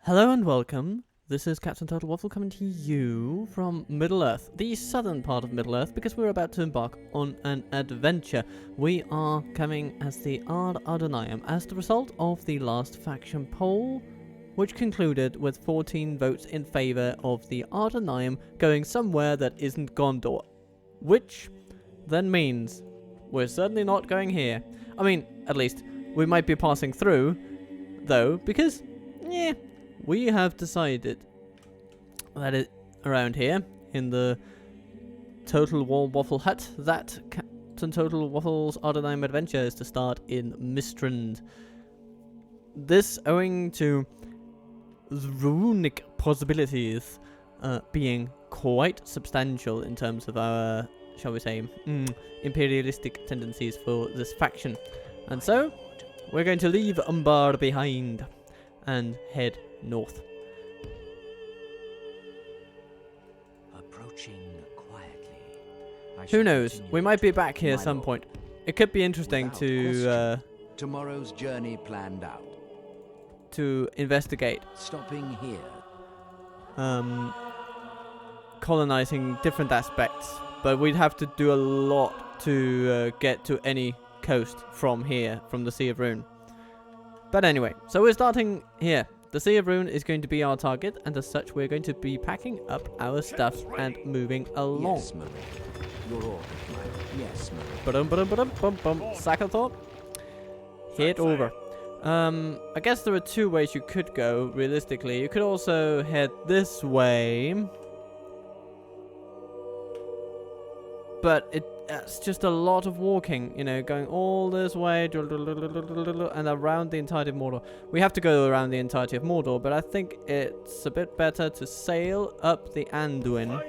Hello and welcome. This is Captain Turtle Waffle coming to you from Middle-earth, the southern part of Middle-earth, because we're about to embark on an adventure. We are coming as the Ar-Adûnâim as the result of the last faction poll, which concluded with 14 votes in favour of the Ar-Adûnâim going somewhere that isn't Gondor. Which then means we're certainly not going here. I mean, at least, we might be passing through, though, because, we have decided that around here, in the Total War Waffle Hut, that Captain Total Waffle's Ar-Adûnâim adventure is to start in Mistrand. This owing to the Rhunnic possibilities being quite substantial in terms of our, shall we say, imperialistic tendencies for this faction. And so, we're going to leave Umbar behind and head north. Approaching quietly. Who knows? We might be back here at some point. It could be interesting to tomorrow's journey planned out. To investigate. Stopping here. Colonizing different aspects, but we'd have to do a lot to get to any coast from here, from the Sea of Roon. But anyway, so we're starting here. The Sea of Roon is going to be our target, and as such, we're going to be packing up our stuff and moving along. Yes, Marie. You're all right. Yes, Marie. Sacklethorpe. Head over. I guess there are two ways you could go, realistically. You could also head this way. But it's just a lot of walking, you know, going all this way and around the entirety of Mordor. We have to go around the entirety of Mordor, but I think it's a bit better to sail up the Anduin,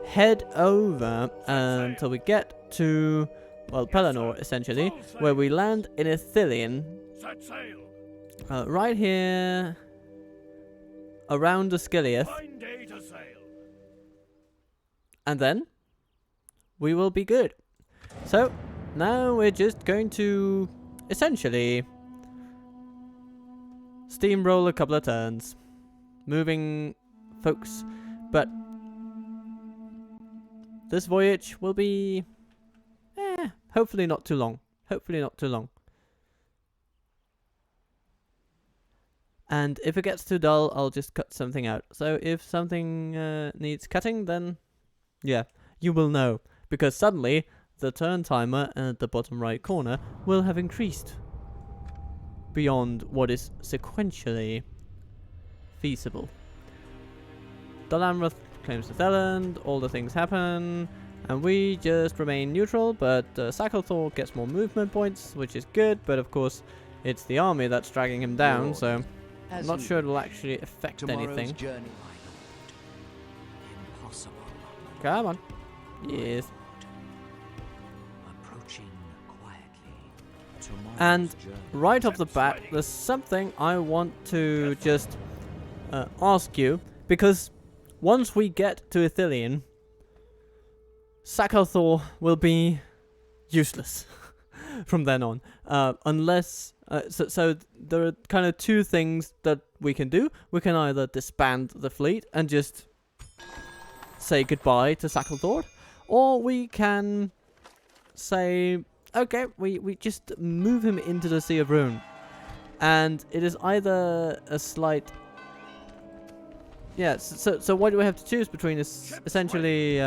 head over until we get to, well, Pelennor, essentially, where we land in Ithilien, right here, around Osgiliath, and then we will be good. So, now we're just going to, essentially, steamroll a couple of turns. Moving folks. But this voyage will be, hopefully not too long. Hopefully not too long. And if it gets too dull, I'll just cut something out. So if something needs cutting, then, yeah, you will know. Because suddenly, the turn timer at the bottom right corner will have increased beyond what is sequentially feasible. Dalamrath claims the Theland, all the things happen, and we just remain neutral, but Sacklethorpe gets more movement points, which is good, but of course, it's the army that's dragging him down, so I'm not sure it'll actually affect anything. Journey, impossible. Come on. Yes. And right off the bat, there's something I want to just ask you, because once we get to Ithilien, Sacklethorpe will be useless from then on, unless so there are kind of two things that we can do. We can either disband the fleet and just say goodbye to Sacklethorpe, or we can say, okay, we just move him into the Sea of Roon. And it is either a slight... Yeah, so what do we have to choose between is essentially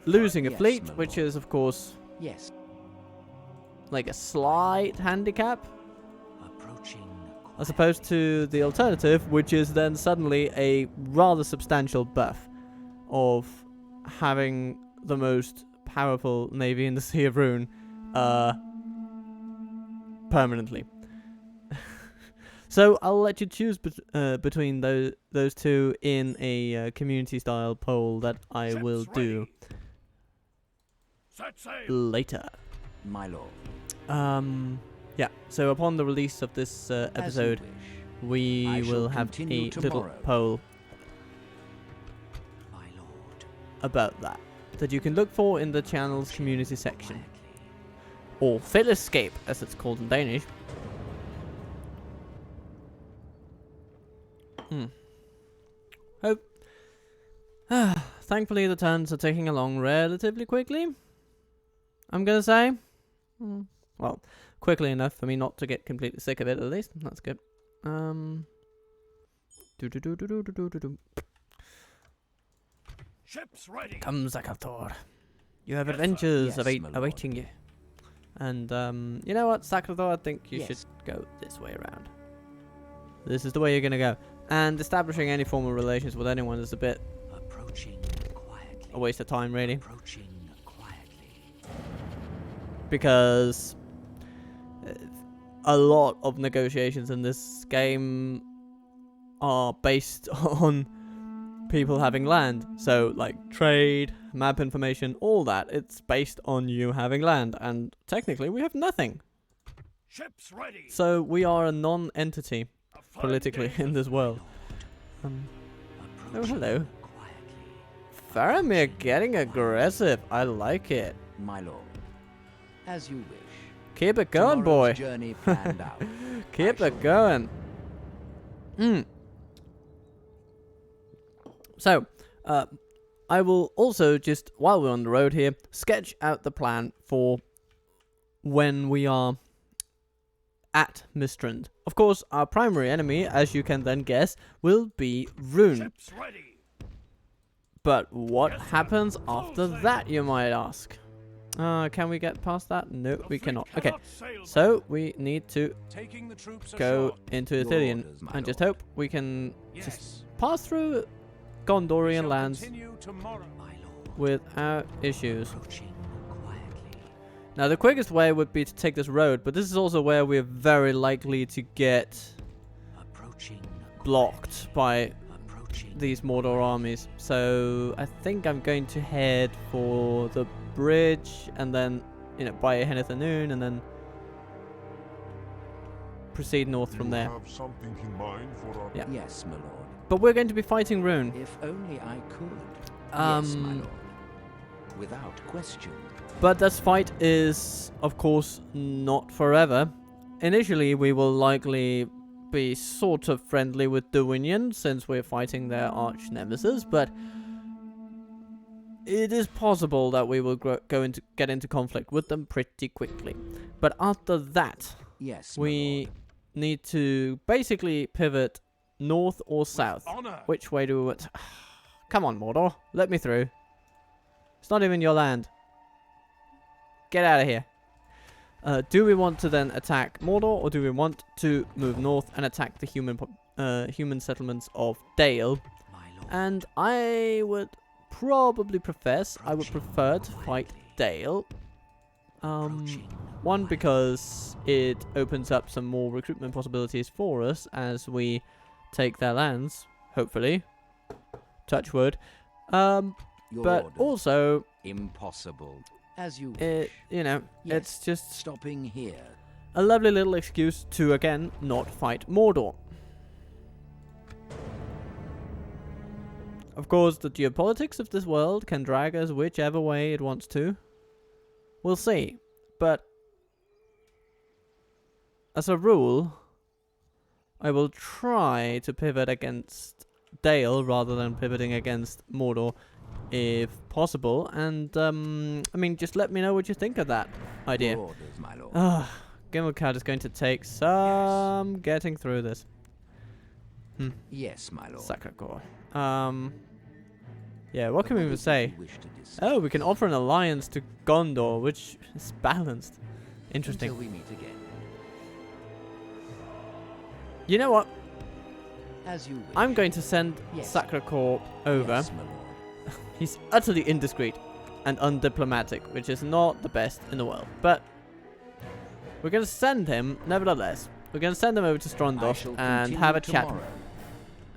losing a fleet, which is, of course, like a slight handicap, as opposed to the alternative, which is then suddenly a rather substantial buff of having the most powerful navy in the Sea of Roon permanently. So I'll let you choose between those two in a community style poll that I will do later. My lord. Yeah, so upon the release of this episode, we will have a little poll about that you can look for in the channel's community section, or Fellescape as it's called in Danish. Hope. Thankfully, the turns are taking along relatively quickly. I'm gonna say. Well, quickly enough for me not to get completely sick of it, at least. That's good. Ships ready. Come, Zakathor. You have adventures Yes, my lord. awaiting you. And, you know what, Zakathor? I think you Yes. should go this way around. This is the way you're gonna go. And establishing any formal relations with anyone is a bit Approaching quietly. a waste of time, really. Approaching quietly. Because a lot of negotiations in this game are based on people having land. So, like, trade, map information, all that. It's based on you having land. And technically, we have nothing. Ships ready. So, we are a non-entity A fine politically day. in this world. Oh, Approaching hello. quietly. Faramir getting aggressive. I like it. My lord. As you wish. Keep it going, boy. Tomorrow's journey planned out. Keep I it shall- going. So, I will also just, while we're on the road here, sketch out the plan for when we are at Mistrand. Of course, our primary enemy, as you can then guess, will be Roon. Ships ready. But what Yes, sir. happens Full after sail. that, you might ask? Can we get past that? No, The we fleet cannot. Okay, cannot sail so back. we need to Taking the troops go ashore. into Your Ithilien orders, my and just lord. hope we can just Yes. pass through We Gondorian shall lands continue tomorrow. My lord. without issues. Approaching quietly. Now, the quickest way would be to take this road, but this is also where we're very likely to get Approaching. blocked by Approaching. these Mordor armies. So I think I'm going to head for the bridge and then, you know, by Ar-Adûnâim and then proceed north from there. Have something in mind for our Yeah. Yes, my lord. But we're going to be fighting Roon. If only I could. Yes, my Um, lord. Without question. But this fight is, of course, not forever. Initially, we will likely be sort of friendly with the Rhunnic, since we're fighting their arch nemesis, but it is possible that we will get into conflict with them pretty quickly. But after that, Yes, my we lord. need to basically pivot north or south. Honor. Which way do we want? Come on, Mordor, let me through. It's not even your land. Get out of here. Do we want to then attack Mordor, or do we want to move north and attack the human settlements of Dale? My lord. And I would probably I would prefer to fight Dale. Approaching One, quietly. because it opens up some more recruitment possibilities for us as we take their lands, hopefully. Touch wood. Your But orders. also, Impossible. As you wish. you know, Yes. it's just Stopping here. a lovely little excuse to, again, not fight Mordor. Of course, the geopolitics of this world can drag us whichever way it wants to. We'll see. But as a rule, I will try to pivot against Dale rather than pivoting against Mordor if possible. And, I mean, just let me know what you think of that idea. Your orders, my lord. Gimmelcat is going to take some getting through this. Yes, my lord. Sacre-core. Yeah, what can we even say? You wish to discuss Oh, we can offer an alliance to Gondor, which is balanced. Interesting. Until we meet again. You know what? As you wish. I'm going to send Yes. Sacre-core over. Yes, my lord. He's utterly indiscreet and undiplomatic, which is not the best in the world. But we're going to send him, nevertheless. We're going to send him over to I Strondorf shall and continue have a chat. tomorrow.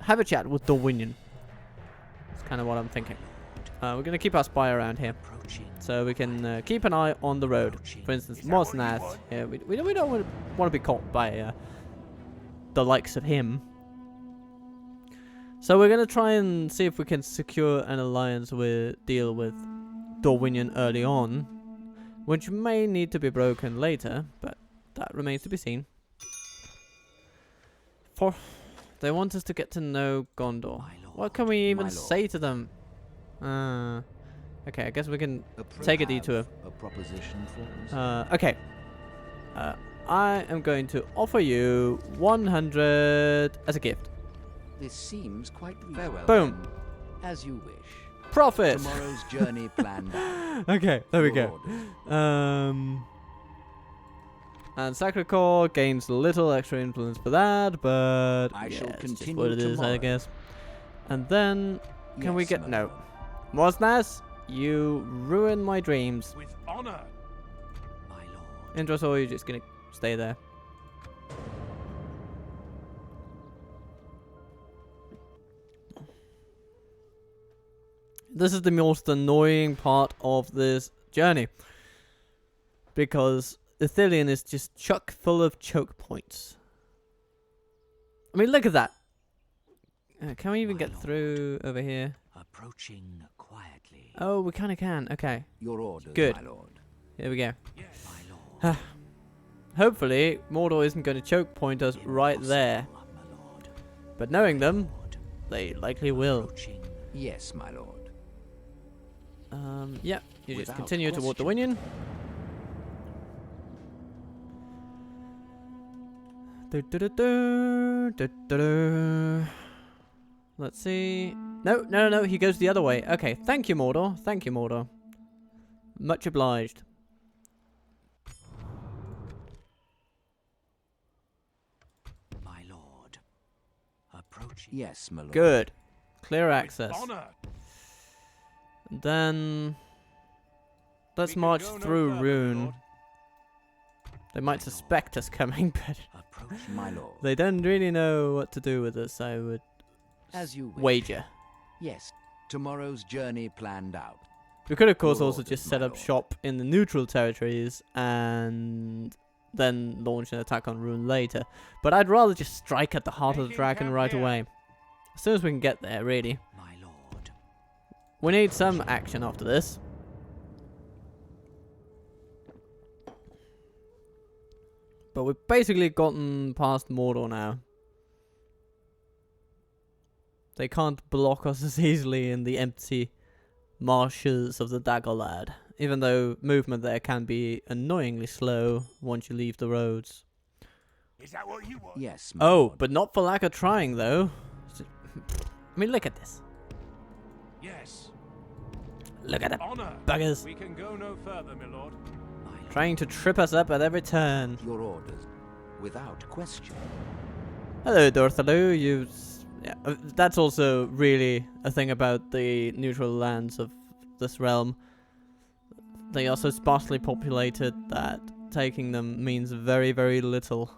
Have a chat with the Rhunnic. That's kind of what I'm thinking. We're going to keep our spy around here, Approaching. so we can keep an eye on the road. For instance, Is that what you Mosnath. want? Yeah, we don't want to be caught by the likes of him. So we're going to try and see if we can secure an alliance deal with Dorwinion early on, which may need to be broken later, but that remains to be seen. For They want us to get to know Gondor. My lord, What can we even my say lord. to them? Okay, I guess we can Approve take a detour. a proposition for us? Okay. I am going to offer you 100 as a gift. This seems quite farewell. Boom. then. As you wish. Profit! Tomorrow's journey planned out. Okay, there we Your go. orders. And Sacred Core gains little extra influence for that, but I yeah, shall it's just continue what it is, I tomorrow. guess. And then, can we Yes, get... my No. lord. Mosnas, you ruin my dreams. With honor. My lord. Indros, or you're just gonna stay there? This is the most annoying part of this journey. Because Ithilien is just chock full of choke points. I mean, look at that. Can we even My get lord. through over here? Approaching quietly. Oh, we kind of can. Okay, Your orders, Good. my lord. here we go. Yes. My lord. Hopefully, Mordor isn't going to choke point us right there. Impossible, my lord. But knowing them, Lord. they likely will. Approaching. Yes, my lord. Yeah, you just Without continue toward the question. Winion. Let's see. No, he goes the other way. Okay, thank you, Mordor. Thank you, Mordor. Much obliged. My lord. Approaching. Yes, my lord. Good. Clear access. Honor. Then let's We can march go no through further, my Roon. lord. They might suspect us coming, but Approach, my lord. they don't really know what to do with us, I would As you wish. wager. Yes. Tomorrow's journey planned out. We could, of course, Your also orders, just set my up lord. shop in the neutral territories and then launch an attack on Roon later. But I'd rather just strike at the heart of the Making dragon camp right here. away. As soon as we can get there, really. My lord. We need some action after this. But we've basically gotten past Mordor now. They can't block us as easily in the empty marshes of the Dagorlad, even though movement there can be annoyingly slow once you leave the roads. Is that what you want? Yes, my Oh, lord. but not for lack of trying, though. I mean, look at this. Yes. Look at the Honor. buggers. We can go no further, my lord. My lord. Trying to trip us up at every turn. Your orders. Without question. Hello, Dorthalu. Yeah, that's also really a thing about the neutral lands of this realm. They are so sparsely populated that taking them means very, very little.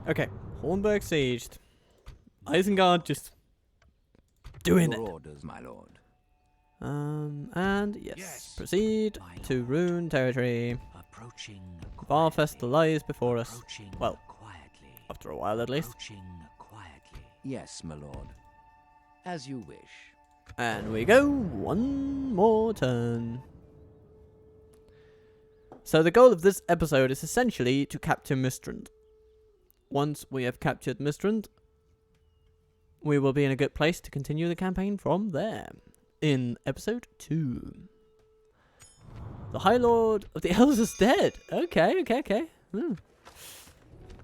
Okay, Hornburg sieged. Isengard just doing Your it. orders, my lord. And yes, Yes. proceed My to lord. Rune territory. Approaching. Varfest quietly. lies before us. Approaching Well, quietly. after a while at least. Approaching quietly. Yes, my lord. As you wish. And we go one more turn. So the goal of this episode is essentially to capture Mistrand. Once we have captured Mistrand, we will be in a good place to continue the campaign from there. In episode 2. The High Lord of the Elves is dead. Okay.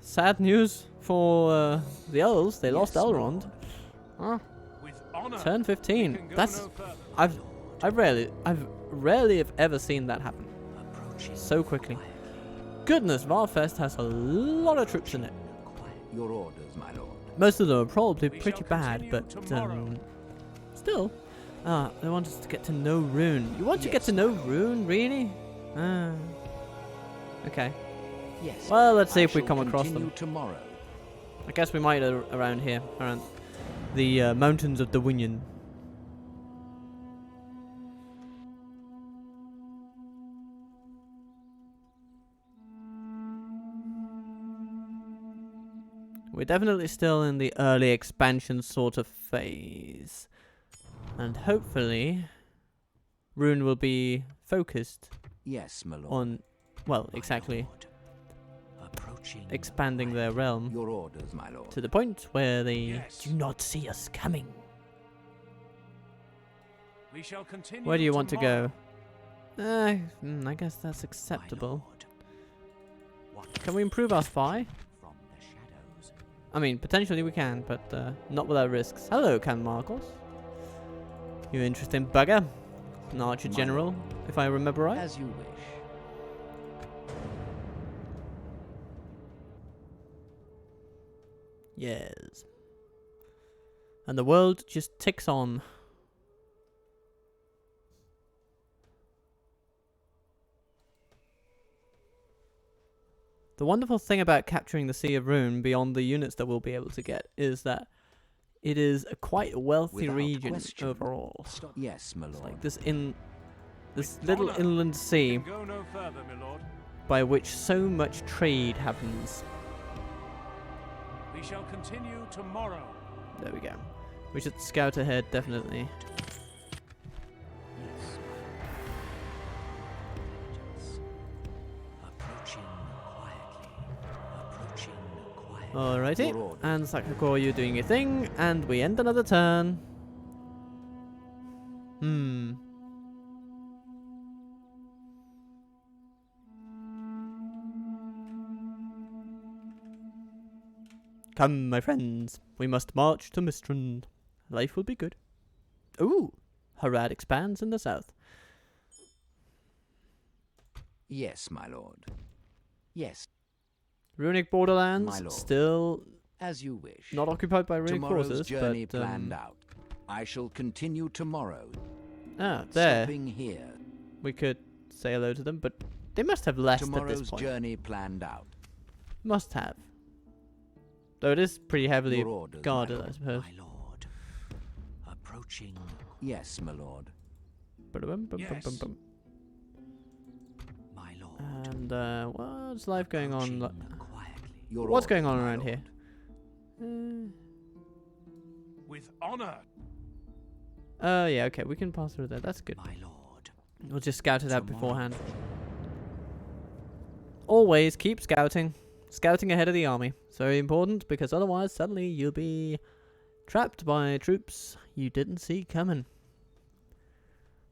Sad news for the Elves. They lost Yes, my Elrond. lord. Huh. With honor. Turn We 15. can go That's no further. I've rarely have ever seen that happen Approaching so quickly. quietly. Goodness, Varfest has a lot of troops in it. Quiet. Your orders, my lord. Most of them are probably We pretty shall bad, continue but tomorrow. still. They want us to get to know Rune. You want to get Yes, to know my lord. Rune, really? Okay. Yes. Well, let's see I if we shall come across continue them. tomorrow. I guess we might around here, around the mountains of the Winion. We're definitely still in the early expansion sort of phase. And hopefully, Rune will be focused Yes, my lord. on, well, My exactly lord. expanding their realm Your orders, my lord. to the point where they Yes. do not see us coming. We shall continue. Where do you want to tomorrow. go? I guess that's My acceptable. lord. What Can we improve our spy? from the shadows? I mean, potentially we can, but not without risks. Hello, Can Marcos. You interesting bugger. An archer My general, lord. if I remember right. As you wish. Yes. And the world just ticks on. The wonderful thing about capturing the Sea of Roon beyond the units that we'll be able to get is that it is a quite wealthy Without region question. overall. Yes, my lord. It's like this this With little honor. inland We sea can go no further, my lord. by which so much trade happens. We shall continue tomorrow. There we go. We should scout ahead, definitely. Yes. Approaching quietly. Approaching quietly. Alrighty. Your orders. And Sakako, you doing your thing, and we end another turn. Come, my friends. We must march to Mistrand. Life will be good. Ooh! Harad expands in the south. Yes, my lord. Yes, Runic borderlands My lord. still as you wish. not occupied by Runic Tomorrow's forces, journey but planned out. I shall continue tomorrow. there Stopping here. we could say hello to them, but they must have left at Tomorrow's this point. journey planned out. Must have. Though it is pretty heavily Your orders, guarded, my I lord. suppose. My lord. Approaching. Yes, my lord. Yes. My lord. And what's life going on? Approaching quietly. Your What's going orders, on my around here? lord. With honor. Yeah, okay, we can pass through there. That's good. My lord. We'll just scout it out Tomorrow. beforehand. Always keep scouting. Scouting ahead of the army. It's very important because otherwise suddenly you'll be trapped by troops you didn't see coming.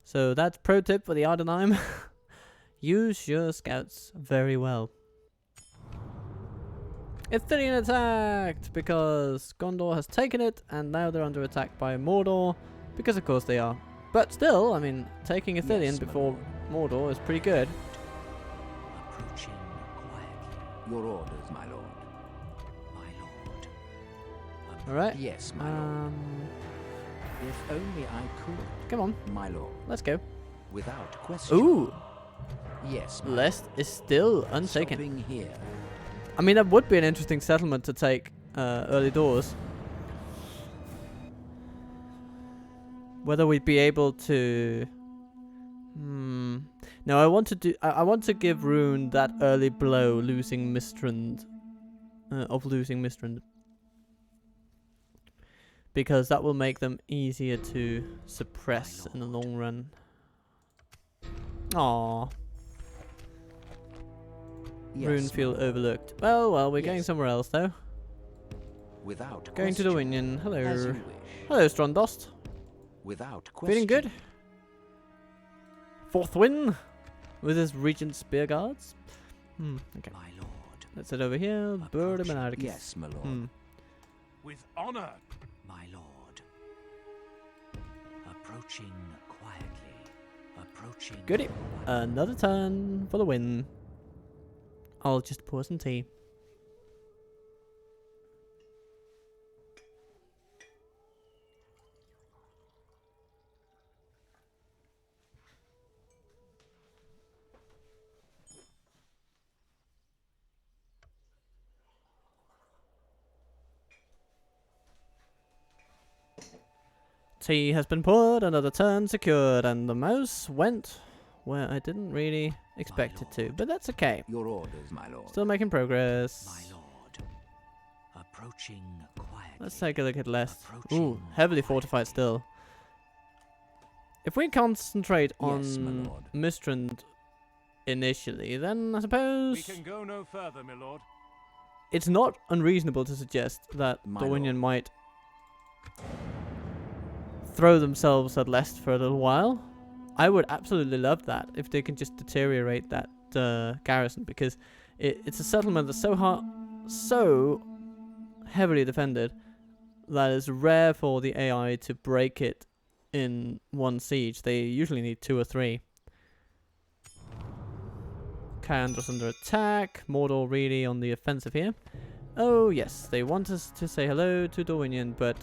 So that's pro tip for the Ar-Adûnâim. Use your scouts very well. Ithilien attacked because Gondor has taken it and now they're under attack by Mordor because of course they are. But still, I mean, taking Ithilien Yes, my before lord. Mordor is pretty good. Approaching quietly. Your orders, my lord. My lord. Alright. Yes, my lord. If only I could, Come on, my lord. let's go. Without question. Ooh, Yes, my Lest is still lord. untaken. Stopping here. I mean, that would be an interesting settlement to take early doors. Whether we'd be able to... No, I want to do. I want to give Roon that early blow, losing Mistrand, of losing Mistrand, because that will make them easier to suppress in the long run. Aww. Yes, Roon my feel lord. overlooked. Well, we're going Yes. somewhere else though. Without Going to the question. Winion. As Hello. you wish. Hello, Strondost. Without question. Feeling good? Fourth win with his Regent Spear Guards. Okay. My lord. Let's head over here. Bird Approaching. and Yes, my lord. With honor. My lord. Approaching quietly. Approaching. Goody. quietly. Another turn for the win. I'll just pour some tea. Tea has been poured, another turn secured, and the mouse went where I didn't really expect it to, but that's okay. Your orders, my lord. Still making progress. My lord. Approaching quietly. Let's take a look at Lest. Ooh, Approaching heavily fortified still. If we concentrate on Yes, my lord. Mistrand initially, then I We suppose can go no further, my lord. it's not unreasonable to suggest that My Dorwinion might throw themselves at Lest for a little while. I would absolutely love that if they can just deteriorate that garrison, because it's a settlement that's so heavily defended that it's rare for the AI to break it in one siege. They usually need 2 or 3. Kayandra's under attack. Mordor really on the offensive here. Oh yes, they want us to say hello to Dorwinion, but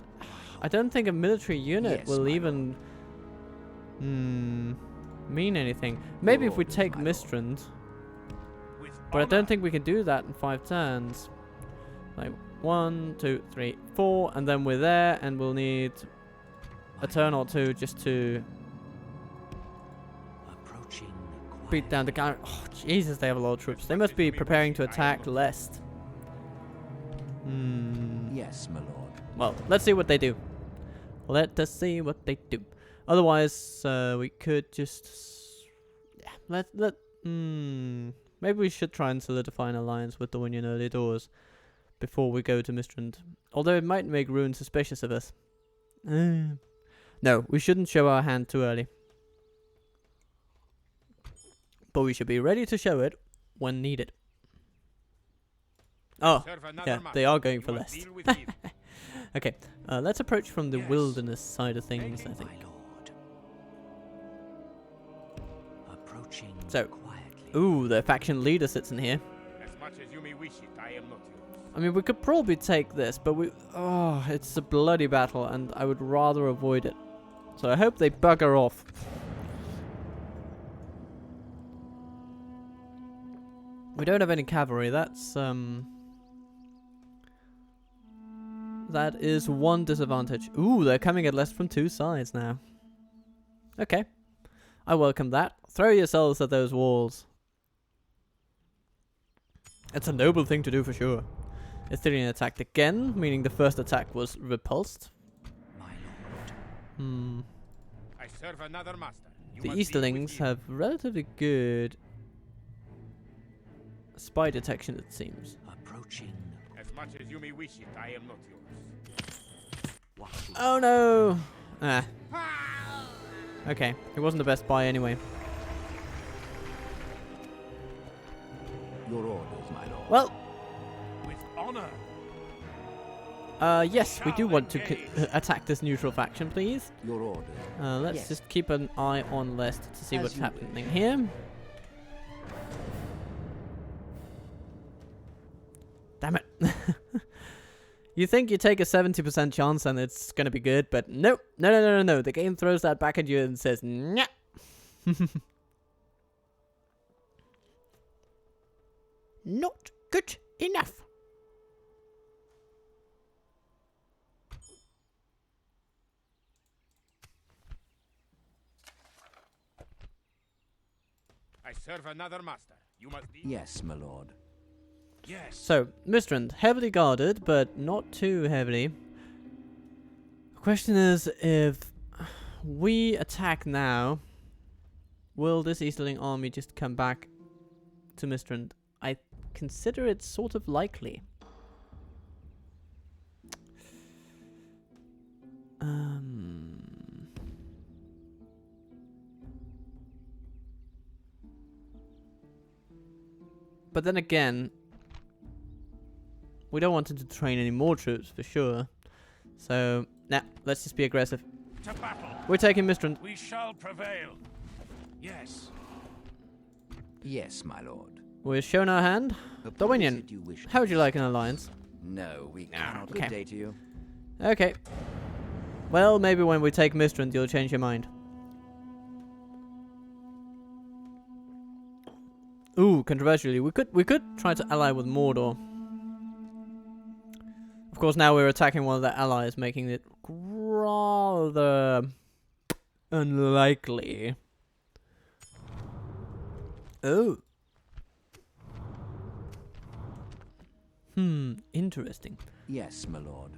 I don't think a military unit Yes, will my even mean anything. Maybe if we orders, take my lord. Mistrand, With but I honor. don't think we can do that in 5 turns. Like 1, 2, 3, 4, and then we're there, and we'll need a turn or 2 just to Approaching beat down the guy. Oh Jesus, they have a lot of troops. They must be preparing to attack Lest. Yes, my lord. Well, let's see what they do. Let us see what they do. Otherwise, we could just maybe we should try and solidify an alliance with Dorwinion early doors before we go to Mistrand. Although it might make Roon suspicious of us. No, we shouldn't show our hand too early. But we should be ready to show it when needed. Oh, Serve another yeah, master. they are going You for must Lest. deal with him. Okay, let's approach from the Yes. wilderness side of things, I My think. lord. Approaching So, quietly. Ooh, the faction leader sits in here. As much as you may wish it, I am not yours. I mean, we could probably take this, but it's a bloody battle, and I would rather avoid it. So I hope they bugger off. We don't have any cavalry. That is one disadvantage. Ooh, they're coming at Lest from 2 sides now. Okay. I welcome that. Throw yourselves at those walls. It's a noble thing to do for sure. Ethereum attacked again, meaning the first attack was repulsed. My lord. I serve another master. You The must deal with Easterlings him. have relatively good spy detection, it seems. Approaching. As much as you may wish it, I am not yours. Waffle. Oh no! Ah. Okay, it wasn't the best buy anyway. Your orders, my lord. Well, With honor. yes, we do want to attack this neutral faction, please. Your orders. Let's Yes. just keep an eye on Lest to see As what's you happening here. Damn it. You think you take a 70% chance and it's gonna be good, but nope. No. The game throws that back at you and says, "Nyah." Not good enough. I serve another master. You must deal. Yes, my lord. Yes. So, Mistrand, heavily guarded, but not too heavily. The question is, if we attack now, will this Easterling army just come back to Mistrand? I consider it sort of likely. But then again, we don't want him to train any more troops for sure. So, nah, let's just be aggressive. To battle. We're taking Mistrand. We shall prevail. Yes. Yes, my lord. We've shown our hand. What Dorwinion, is it you wish how would to you like an alliance? No, we cannot. okay. Good day to you. Okay. Well, maybe when we take Mistrand, you'll change your mind. Ooh, controversially, we could try to ally with Mordor. Of course, now we're attacking one of their allies, making it rather unlikely. Oh. Interesting. Yes, my lord.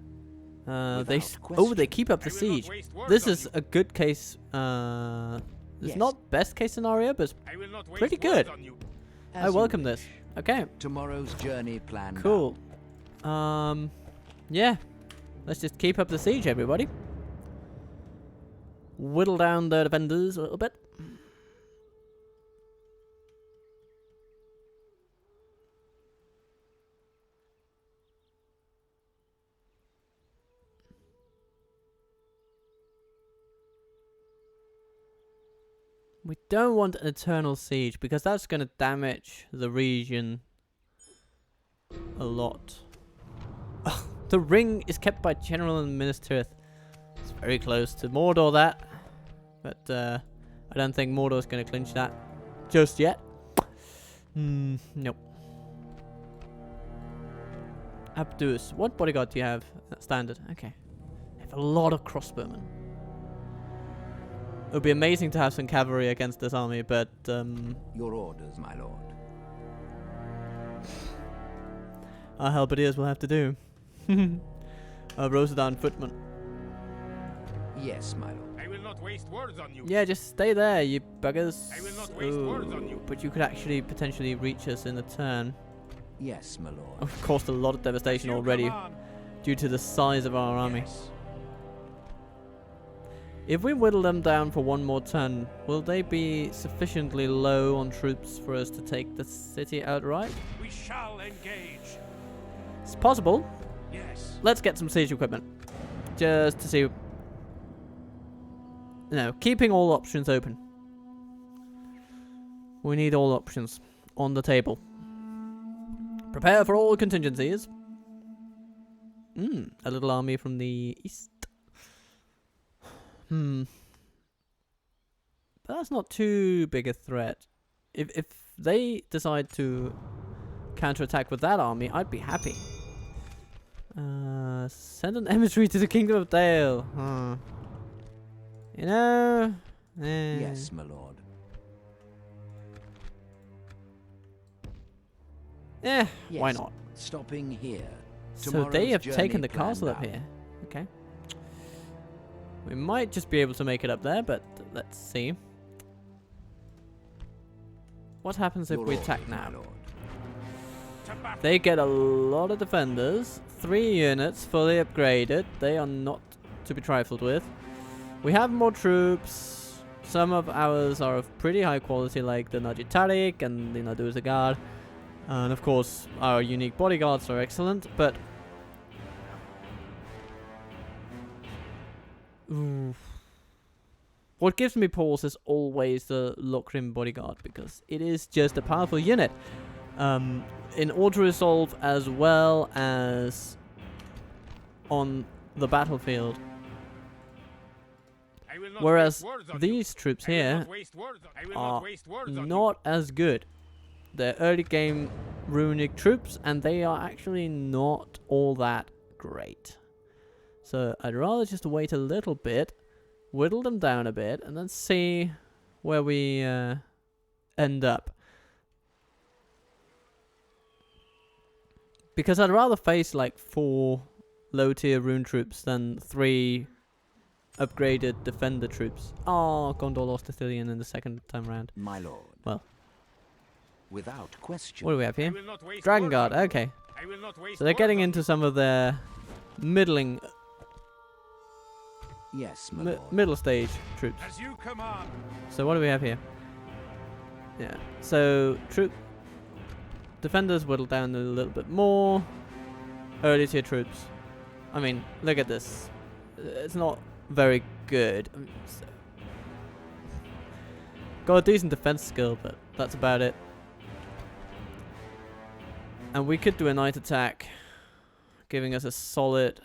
They Without keep up the I will not siege. waste words This on is you. a good case. It's Yes. not best case scenario, but I will not waste pretty words good. on you. I welcome this. Okay, Tomorrow's journey planned. cool. Yeah. Let's just keep up the siege, everybody. Whittle down the defenders a little bit. We don't want an eternal siege because that's going to damage the region a lot. The ring is kept by General and Minister. It's very close to Mordor, that. But I don't think Mordor's going to clinch that just yet. Nope. Abdus. What bodyguard do you have? Standard. Okay. I have a lot of crossbowmen. It would be amazing to have some cavalry against this army, but Your orders, my lord. our halberdiers will have to do. Rosadan footman. Yes, my lord. I will not waste words on you. Yeah, just stay there, you buggers. I will not waste words on you. But you could actually potentially reach us in a turn. Yes, my lord. Of course, a lot of devastation As you already command. due to the size of our army. Yes. If we whittle them down for one more turn, will they be sufficiently low on troops for us to take the city outright? We shall engage. It's possible. Yes. Let's get some siege equipment. Just to see. No, keeping all options open. We need all options on the table. Prepare for all contingencies. A little army from the east. But that's not too big a threat. If they decide to counterattack with that army, I'd be happy. Send an emissary to the Kingdom of Dale. You know? Yes, my lord. Why Yes. not? Stopping here. So they have Tomorrow's taken the journey castle up planned here. Okay. We might just be able to make it up there, but let's see. What happens if Your we orders, attack my now? lord. To battle. They get a lot of defenders. 3 units fully upgraded. They are not to be trifled with. We have more troops. Some of ours are of pretty high quality, like the Najitarik and the Naduzagard. And of course, our unique bodyguards are excellent, but... Oof. What gives me pause is always the Loke Khan bodyguard, because it is just a powerful unit. In auto-resolve as well as on the battlefield. I will not Whereas waste words on these troops you. I will here not waste words. I will are not waste words on not as good. They're early game Rhunnic troops, and they are actually not all that great. So I'd rather just wait a little bit, whittle them down a bit, and then see where we end up. Because I'd rather face like 4 low tier rune troops than 3 upgraded defender troops. Oh, Gondor lost Athelion in the second time round. My lord. Well. Without question. What do we have you. I here? will not waste Dragon words Guard, on you. okay. I will not waste So they're words getting on into you. some of their middling, Yes, my lord. middle stage troops. As you command. So what do we have here? Yeah, so defenders whittle down a little bit more. Early tier troops. I mean, look at this. It's not very good. Got a decent defense skill, but that's about it. And we could do a night attack, giving us a solid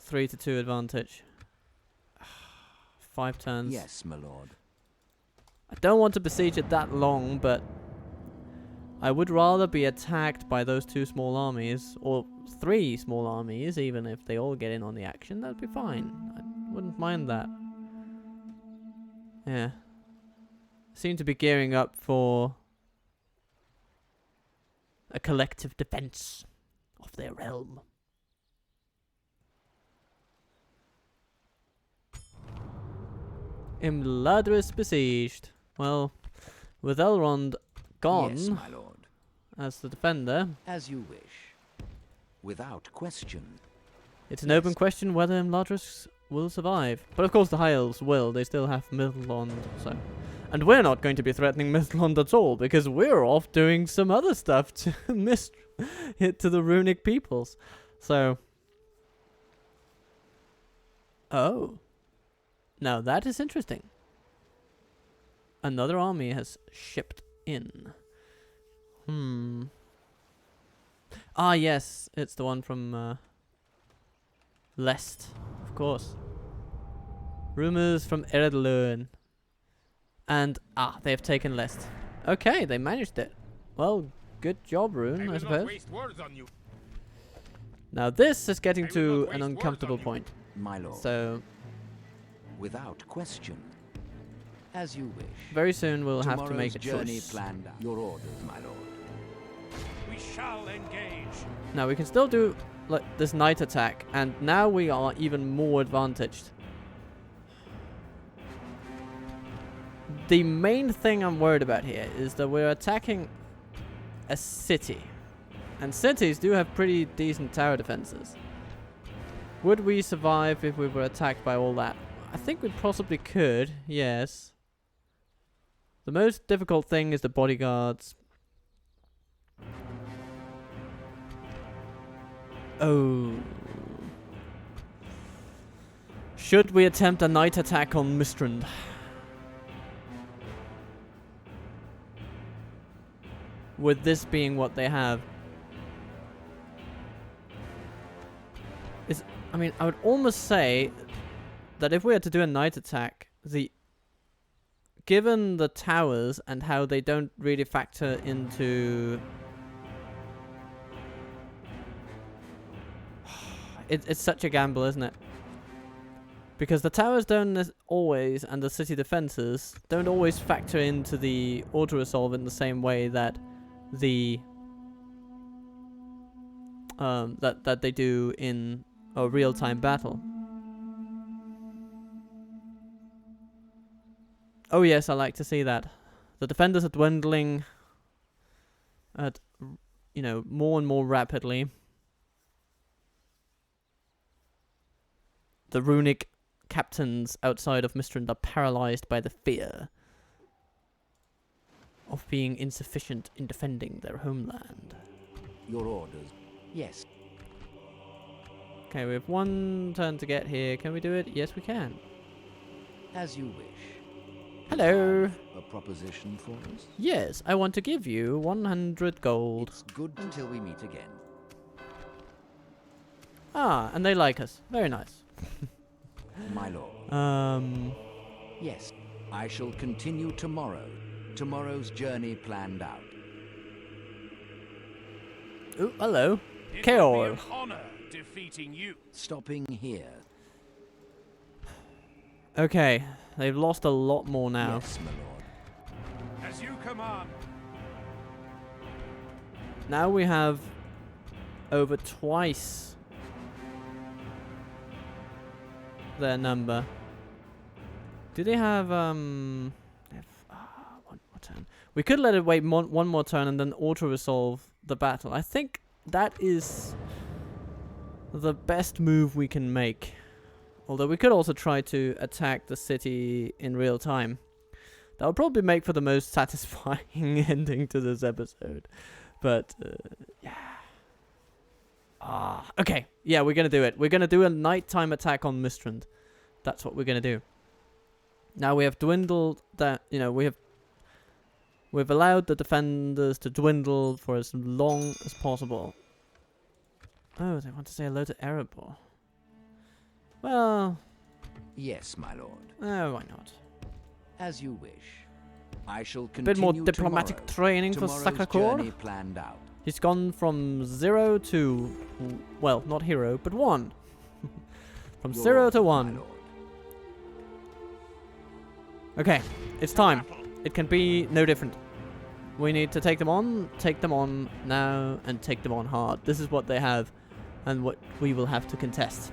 3-2 advantage. 5 turns. Yes, my lord. I don't want to besiege it that long, but I would rather be attacked by those 2 small armies, or 3 small armies, even if they all get in on the action. That'd be fine. I wouldn't mind that. Yeah. Seem to be gearing up for a collective defense of their realm. Imladris besieged. Well, with Elrond gone Yes, my lord. as the defender, As you wish. Without question. It's an open question whether Imladris will survive. But of course the High Elves will. They still have Midland, so... And we're not going to be threatening Midland at all, because we're off doing some other stuff to to the Rhunnic peoples. So... Oh. Now that is interesting. Another army has shipped in. Ah, yes. It's the one from... Lest, of course. Rumors from Ar-Adûnâim. And, they have taken Lest. Okay, they managed it. Well, good job, Roon, I suppose. Waste words on you. Now this is getting I will to not an waste words uncomfortable on you. point. My lord. So, Without question. As you wish. very soon we'll have to Tomorrow's make a journey choice. planned out. Your orders, my lord. We shall engage. Now we can still do like this night attack, and now we are even more advantaged. The main thing I'm worried about here is that we're attacking a city, and cities do have pretty decent tower defenses. Would we survive if we were attacked by all that? I think we possibly could, yes. The most difficult thing is the bodyguards. Oh. Should we attempt a night attack on Mistrand? With this being what they have. I mean, I would almost say that if we had to do a night attack, given the towers and how they don't really factor into... It's such a gamble, isn't it? Because the towers don't always, and the city defenses, don't always factor into the auto-resolve in the same way that the... that they do in a real-time battle. Oh yes, I like to see that. The defenders are dwindling at, you know, more and more rapidly. The Rhunnic captains outside of Mistrand are paralyzed by the fear of being insufficient in defending their homeland. Your orders. Yes. Okay, we have one turn to get here. Can we do it? Yes, we can. As you wish. Hello. A proposition for us? Yes, I want to give you 100 gold. It's good until we meet again. Ah, and they like us. Very nice. My lord. Yes. I shall continue tomorrow. Tomorrow's journey planned out. Oh, hello. It Kaor. will be an honor defeating you. Stopping here. Okay, they've lost a lot more now. Yes, my lord. As you command. Now we have over twice their number. Do they have one more turn? We could let it wait one more turn and then auto-resolve the battle. I think that is the best move we can make. Although we could also try to attack the city in real time. That would probably make for the most satisfying ending to this episode. But, yeah. Okay. Yeah, we're going to do it. We're going to do a nighttime attack on Mistrand. That's what we're going to do. Now we have dwindled that, you know, we've allowed the defenders to dwindle for as long as possible. Oh, they want to say hello to Erebor. Well... Yes, my lord. why not? As you wish. I shall A continue bit more diplomatic tomorrow. training for Tomorrow's Sakakor. journey planned out. He's gone from 0 to... Well, not hero, but 1. From Your 0 orders, to my 1. lord. Okay, it's time. It can be no different. We need to take them on now, and take them on hard. This is what they have, and what we will have to contest.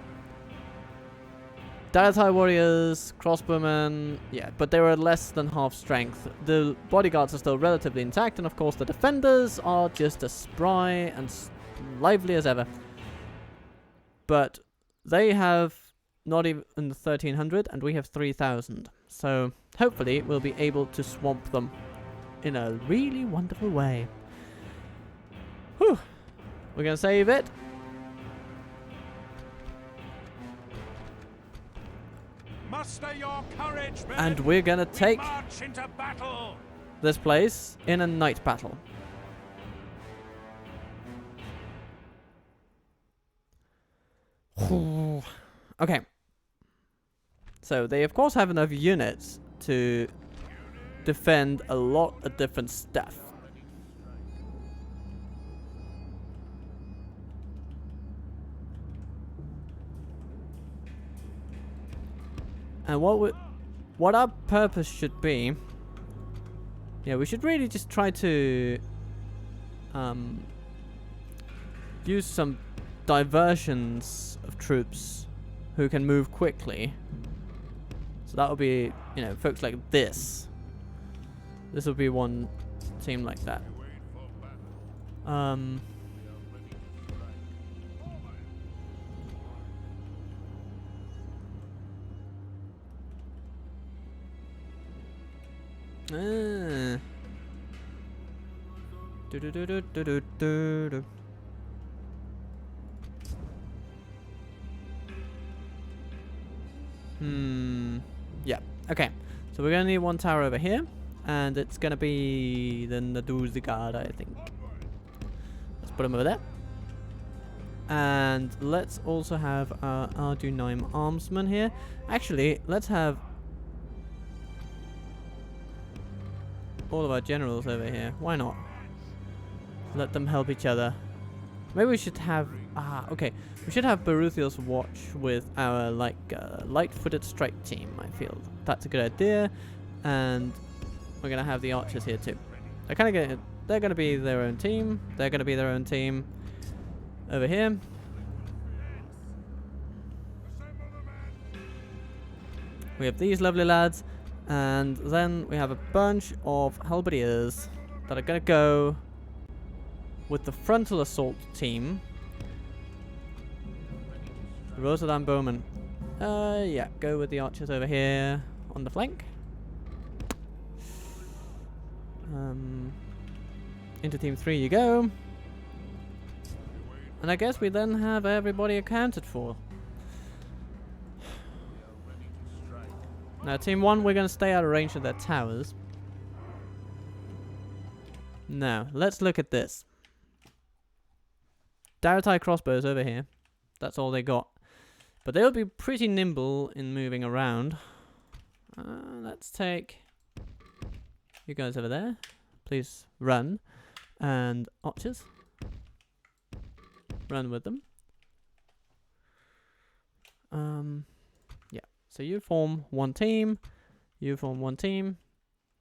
Dalatai warriors, crossbowmen, yeah, but they were less than half strength. The bodyguards are still relatively intact, and of course the defenders are just as spry and lively as ever. But they have not even 1,300 and we have 3,000. So hopefully we'll be able to swamp them in a really wonderful way. Whew. We're going to save it. Muster your courage, men. And we're going to We take march into battle. this place in a night battle. Okay. So they of course have enough units to defend a lot of different stuff. And what our purpose should be, yeah, we should really just try to use some diversions of troops who can move quickly. So that will be, you know, folks like this. This will be one team like that. Do. Yeah. Okay. So we're gonna need one tower over here, and it's gonna be the Guard, I think. Let's put him over there. And let's also have our Ar-Adûnâim armsman here. Actually, let's have all of our generals over here. Why not? Let them help each other. Maybe we should have... okay. We should have Baruthiel's watch with our, like, light-footed strike team, I feel. That's a good idea. And we're going to have the archers here, too. They're kind of they're going to be their own team. They're going to be their own team. Over here. We have these lovely lads. And then we have a bunch of halberdiers that are going to go with the frontal assault team. Rotterdam Bowman. Yeah, go with the archers over here on the flank. Into team 3 you go. And I guess we then have everybody accounted for. Now team 1, we're going to stay out of range of their towers. Now, let's look at this. Daratai crossbows over here. That's all they got. But they'll be pretty nimble in moving around. Let's take you guys over there. Please run. And archers. Run with them. Yeah. So you form one team. You form one team.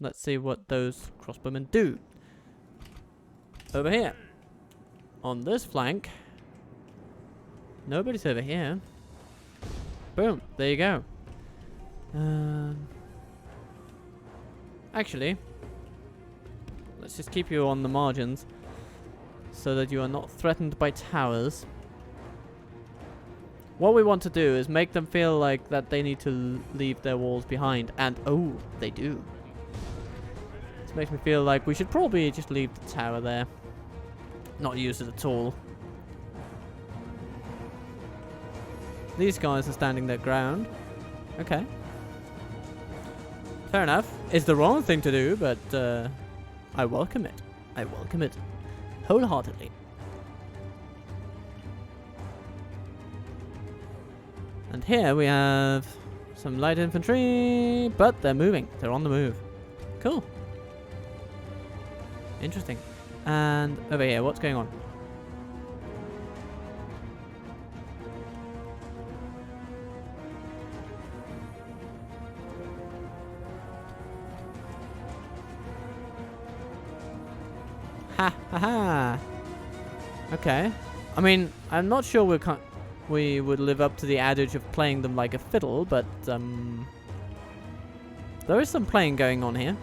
Let's see what those crossbowmen do. Over here. On this flank. Nobody's over here. Boom. There you go. Actually, let's just keep you on the margins so that you are not threatened by towers. What we want to do is make them feel like that they need to leave their walls behind. And, oh, they do. This makes me feel like we should probably just leave the tower there. Not use it at all. These guys are standing their ground. Okay. Fair enough. It's the wrong thing to do, but I welcome it. I welcome it wholeheartedly. And here we have some light infantry, but they're moving. They're on the move. Cool. Interesting. And over here, what's going on? Ha ha ha. Okay. I mean, I'm not sure we would live up to the adage of playing them like a fiddle, but there is some playing going on here.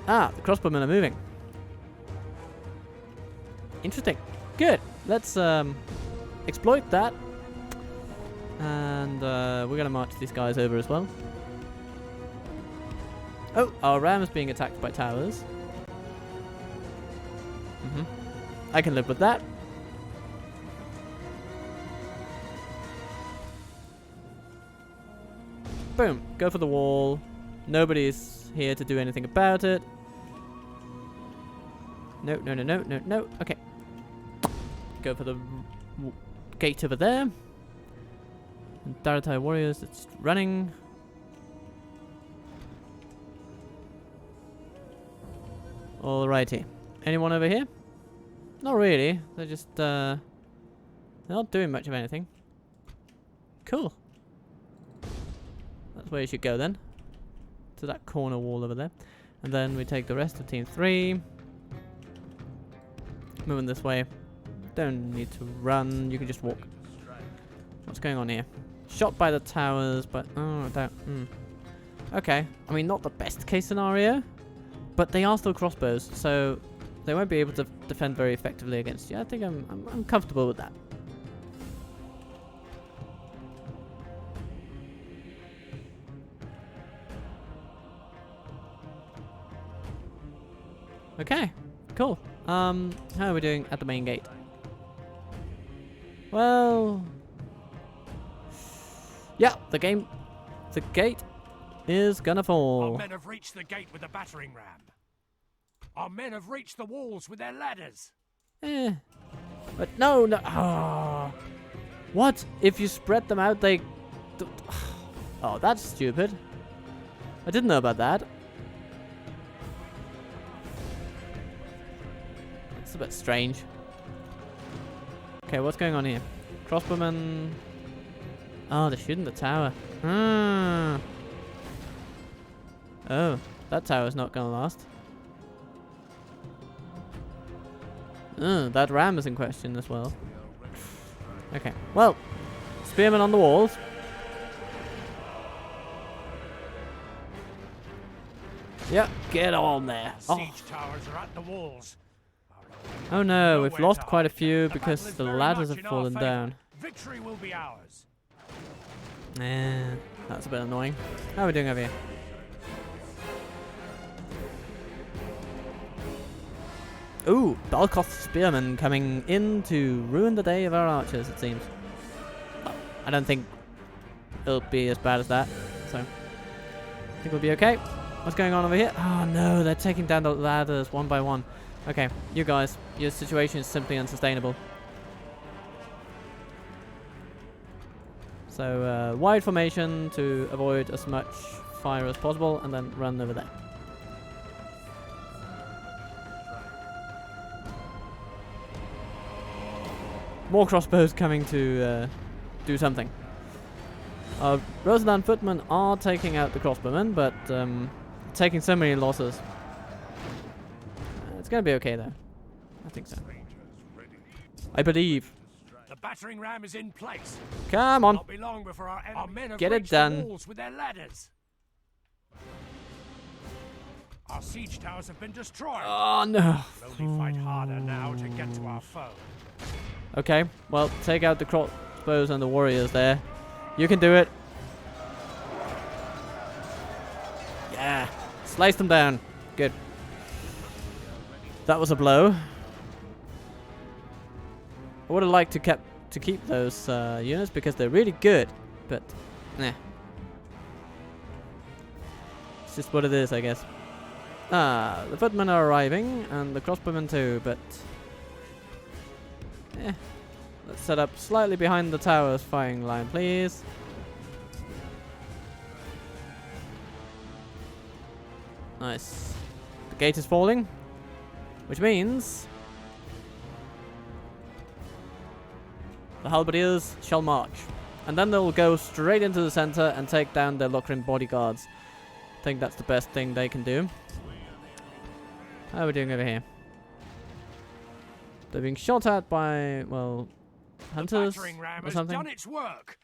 The crossbowmen are moving. Interesting. Good. Let's exploit that. And we're going to march these guys over as well. Oh, our ram is being attacked by towers. I can live with that. Boom. Go for the wall. Nobody's here to do anything about it. No, no, no, no, no, no. Okay. Go for the gate over there. And Daratai warriors, it's running. Alrighty. Anyone over here? Not really. They're just, they're not doing much of anything. Cool. That's where you should go then. To that corner wall over there. And then we take the rest of Team 3. Moving this way. Don't need to run. You can just walk. What's going on here? Shot by the towers, but... Oh, I don't... Okay. I mean, not the best case scenario. But they are still crossbows, so... They won't be able to defend very effectively against you. I think I'm comfortable with that. Okay, cool. How are we doing at the main gate? Well, yeah, the gate is gonna fall. Our men have reached the gate with the battering ram. Our men have reached the walls with their ladders. But no. Oh. What? If you spread them out, they... Oh, that's stupid. I didn't know about that. That's a bit strange. Okay, what's going on here? Crossbowmen... Oh, they're shooting the tower. Oh, that tower's not gonna last. That ram is in question as well. Okay, well, spearmen on the walls. Yep, get on there. Siege towers are at the walls. Oh no, we've lost quite a few because the ladders have fallen down. Victory will be ours. That's a bit annoying. How are we doing over here? Ooh, Balkoth spearmen coming in to ruin the day of our archers, it seems. Oh, I don't think it'll be as bad as that, so I think we'll be okay. What's going on over here? Oh no, they're taking down the ladders one by one. Okay, you guys, your situation is simply unsustainable. So, wide formation to avoid as much fire as possible, and then run over there. More crossbows coming to do something. Rosadan footmen are taking out the crossbowmen, but taking so many losses. It's going to be okay, though. I think so. I believe. The battering ram is in place. Come on. Not be long before our men have Get it reached the done. walls with their ladders. Our siege towers have been destroyed. Oh, no. We'll only fight harder now to get to our foe. Okay, well, take out the crossbows and the warriors there. You can do it. Yeah. Slice them down. Good. That was a blow. I would have liked to keep those units because they're really good, but nah. It's just what it is, I guess. The footmen are arriving, and the crossbowmen too, but... Let's set up slightly behind the tower's firing line, please. Nice. The gate is falling, which means the halberdiers shall march, and then they'll go straight into the center and take down their Loke Khan bodyguards. I think that's the best thing they can do. How are we doing over here? They're being shot at by, well, hunters The battering ram or has something. done its work.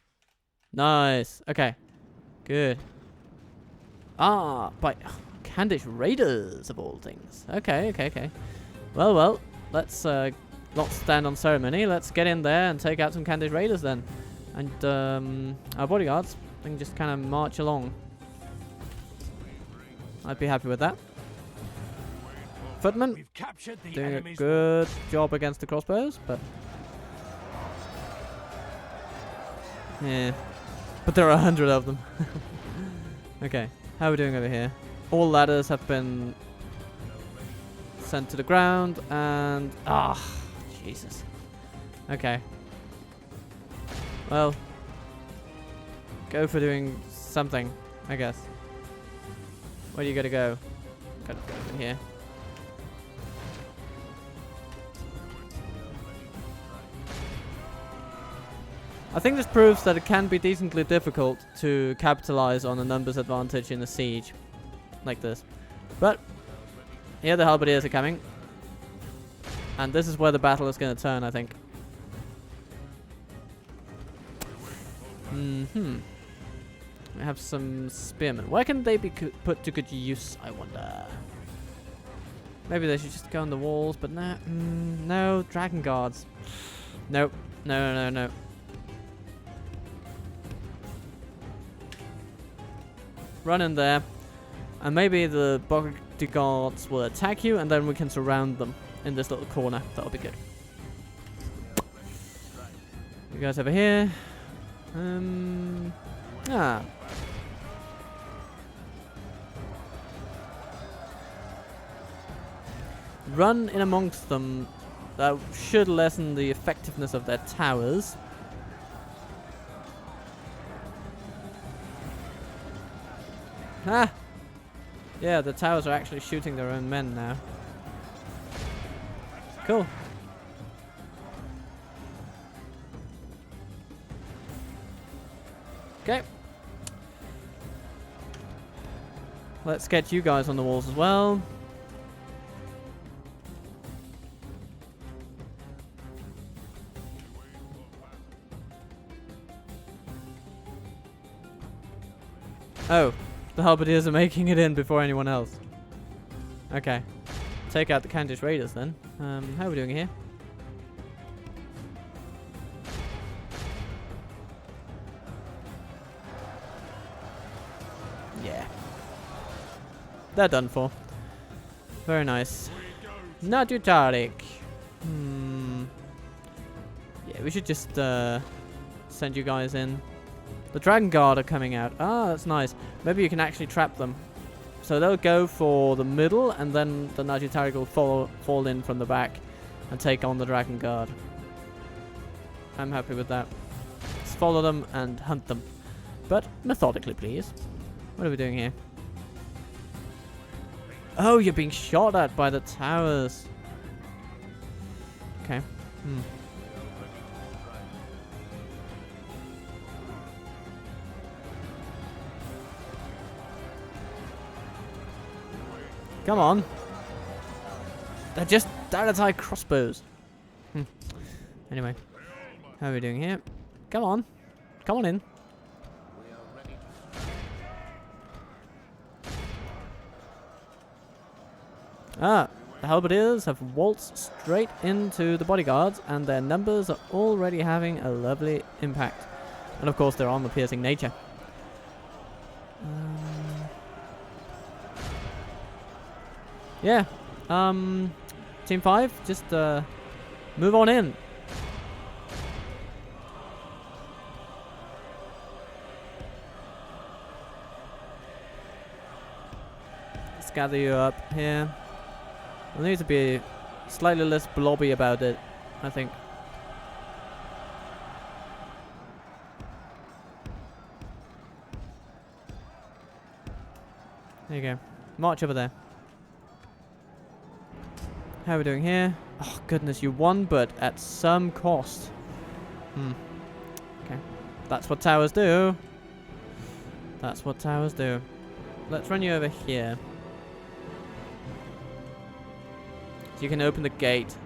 Nice. Okay. Good. By Candish raiders of all things. Okay. Well. Let's not stand on ceremony. Let's get in there and take out some Khandish raiders then. And our bodyguards can just kind of march along. I'd be happy with that. Footman We've captured the doing a enemy's good job against the crossbows, but yeah. But there are 100 of them. Okay, how are we doing over here? All ladders have been sent to the ground, and Jesus. Okay. Well, go for doing something, I guess. Where do you gotta go? Gotta go over here. I think this proves that it can be decently difficult to capitalize on a numbers advantage in a siege like this. But here the halberdiers are coming, and this is where the battle is going to turn, I think. We have some spearmen. Where can they be put to good use, I wonder? Maybe they should just go on the walls, but no, no, dragon guards. Nope, no. Run in there, and maybe the bodyguards will attack you, and then we can surround them in this little corner. That'll be good. You guys over here. Run in amongst them. That should lessen the effectiveness of their towers. Ah! Yeah, the towers are actually shooting their own men now. Cool. Okay. Let's get you guys on the walls as well. Oh. The halberdiers are making it in before anyone else. Okay. Take out the Khandish raiders then. How are we doing here? Yeah. They're done for. Very nice. Nadutarik. Yeah, we should just send you guys in. The Dragon Guard are coming out. Ah, that's nice. Maybe you can actually trap them. So they'll go for the middle, and then the Nadutarik will fall in from the back and take on the Dragon Guard. I'm happy with that. Let's follow them and hunt them. But methodically, please. What are we doing here? Oh, you're being shot at by the towers. Okay. Come on. They're just Daradai crossbows. Anyway. How are we doing here? Come on. Come on in. Ah, the halberdiers have waltzed straight into the bodyguards, and their numbers are already having a lovely impact. And of course, their armor-piercing nature. Yeah. Team 5, just move on in. Let's gather you up here. We'll need to be slightly less blobby about it, I think. There you go. March over there. How are we doing here? Oh, goodness, you won, but at some cost. Okay. That's what towers do. That's what towers do. Let's run you over here. So you can open the gate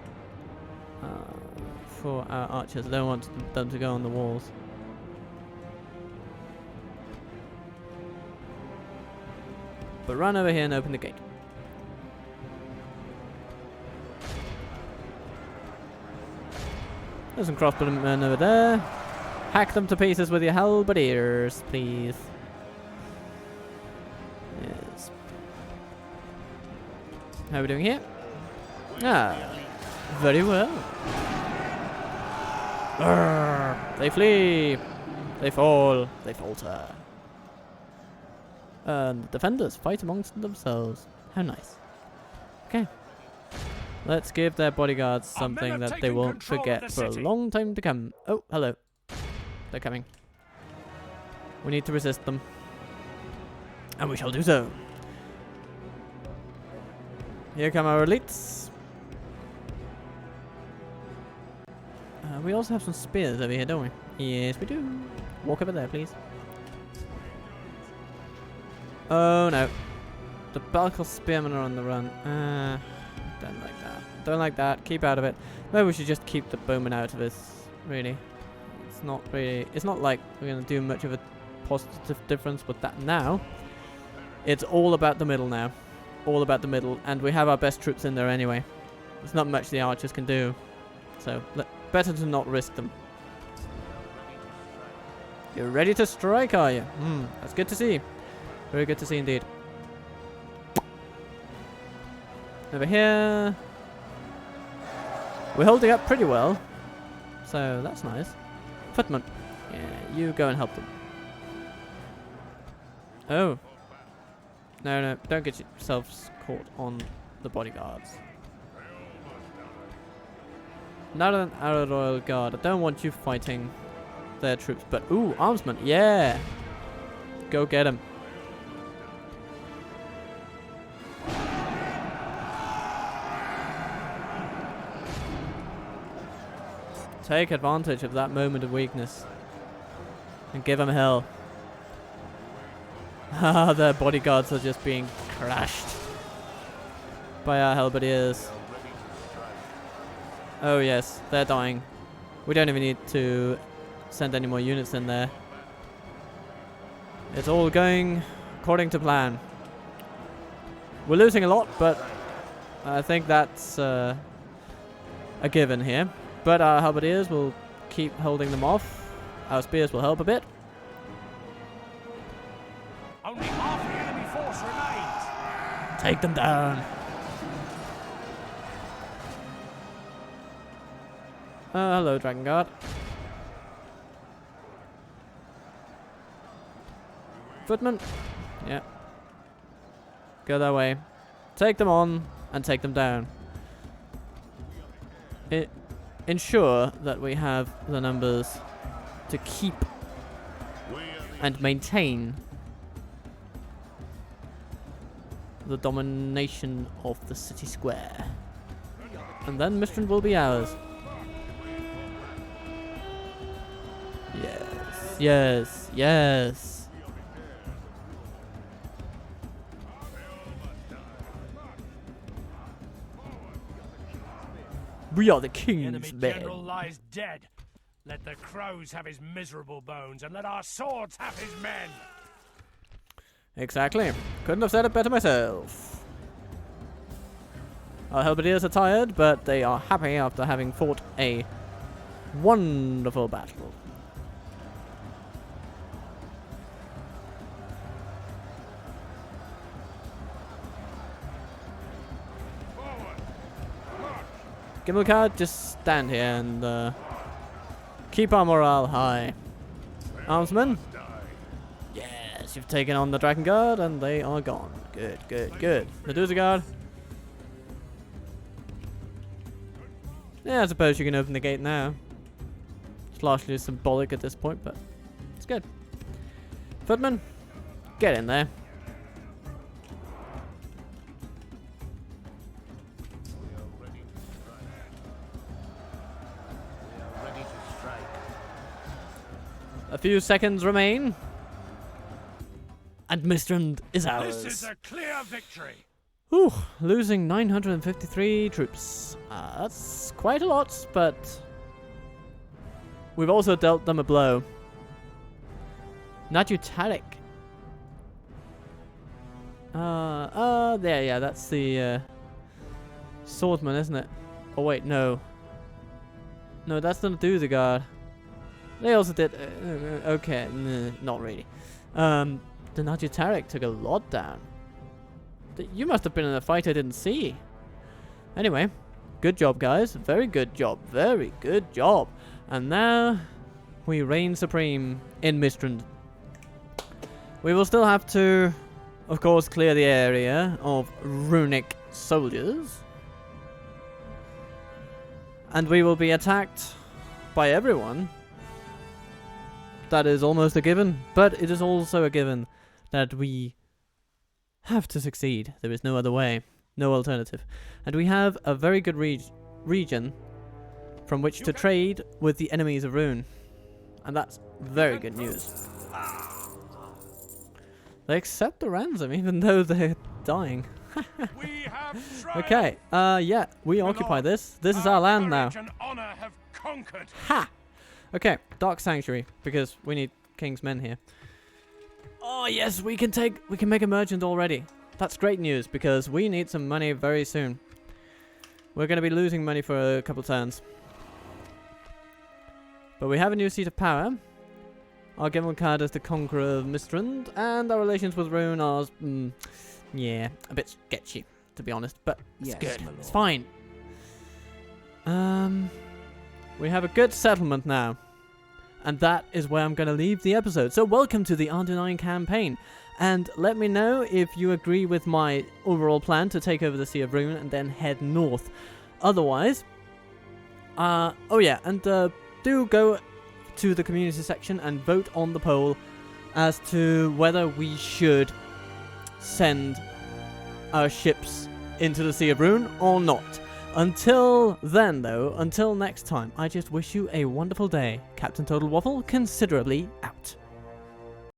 for our archers. I don't want them to go on the walls. But run over here and open the gate. There's some crossbowmen over there. Hack them to pieces with your halberdiers, please. Yes. How are we doing here? Ah, very well. Arrgh, they flee. They fall. They falter. And the defenders fight amongst themselves. How nice. Okay. Let's give their bodyguards something that they won't forget for a long time to come. Oh, hello. They're coming. We need to resist them. And we shall do so. Here come our elites. We also have some spears over here, don't we? Yes, we do. Walk over there, please. Oh, no. The Balkal spearmen are on the run. Don't like that. Don't like that. Keep out of it. Maybe we should just keep the bowmen out of this, really. It's not really... It's not like we're going to do much of a positive difference with that now. It's all about the middle now. All about the middle. And we have our best troops in there anyway. There's not much the archers can do. So, better to not risk them. You're ready to strike, are you? That's good to see. Very good to see indeed. Over here. We're holding up pretty well. So that's nice. Footman. Yeah, you go and help them. Oh. No, don't get yourselves caught on the bodyguards. Not an Ar-Adûnâim guard. I don't want you fighting their troops. But, ooh, armsmen. Yeah. Go get them. Take advantage of that moment of weakness. And give them hell. Haha, their bodyguards are just being crashed by our halberdiers. Oh yes, they're dying. We don't even need to send any more units in there. It's all going according to plan. We're losing a lot, but I think that's a given here. But our halberdiers will keep holding them off. Our spears will help a bit. Only half the enemy force remains. Take them down. Hello, Dragon Guard. Footman. Yeah. Go that way. Take them on and take them down. Ensure that we have the numbers to keep and maintain the domination of the city square. And then Mistrand will be ours. Yes, yes, yes. We are the king's Enemy men. general lies dead. Let the crows have his miserable bones, and let our swords have his men. Exactly. Couldn't have said it better myself. Our halberdiers are tired, but they are happy after having fought a wonderful battle. Gimmelcard, just stand here and keep our morale high. Armsmen? Yes, you've taken on the Dragon Guard and they are gone. Good, good, good. Medusa Guard? Yeah, I suppose you can open the gate now. It's largely symbolic at this point, but it's good. Footman, get in there. A few seconds remain. And Mistrand is ours. This is a clear victory. Whew, losing 953 troops. That's quite a lot, but we've also dealt them a blow. Nadutarik. There, yeah, that's the swordsman, isn't it? Oh wait, no. No, that's not do the guard. They also did... okay, not really. The Najitarik took a lot down. You must have been in a fight I didn't see. Anyway, good job, guys. Very good job. Very good job. And now we reign supreme in Mistrand. We will still have to, of course, clear the area of Rhunnic soldiers. And we will be attacked by everyone. That is almost a given. But it is also a given that we have to succeed. There is no other way. No alternative. And we have a very good region from which to trade with the enemies of Roon. And that's very good news. They accept the ransom even though they're dying. Okay, yeah, we occupy this. This is our land now. Ha! Okay, Dark Sanctuary, because we need King's men here. Oh yes, we can make a merchant already. That's great news, because we need some money very soon. We're going to be losing money for a couple turns. But we have a new seat of power. Our Galu card is the Conqueror of Mistrand, and our relations with Roon are, yeah, a bit sketchy, to be honest, but it's good. It's fine. We have a good settlement now. And that is where I'm going to leave the episode. So welcome to the Ar-Adûnâim campaign. And let me know if you agree with my overall plan to take over the Sea of Roon and then head north. Otherwise, oh yeah, and do go to the community section and vote on the poll as to whether we should send our ships into the Sea of Roon or not. Until then, though, until next time, I just wish you a wonderful day. Captain Total Waffle, considerably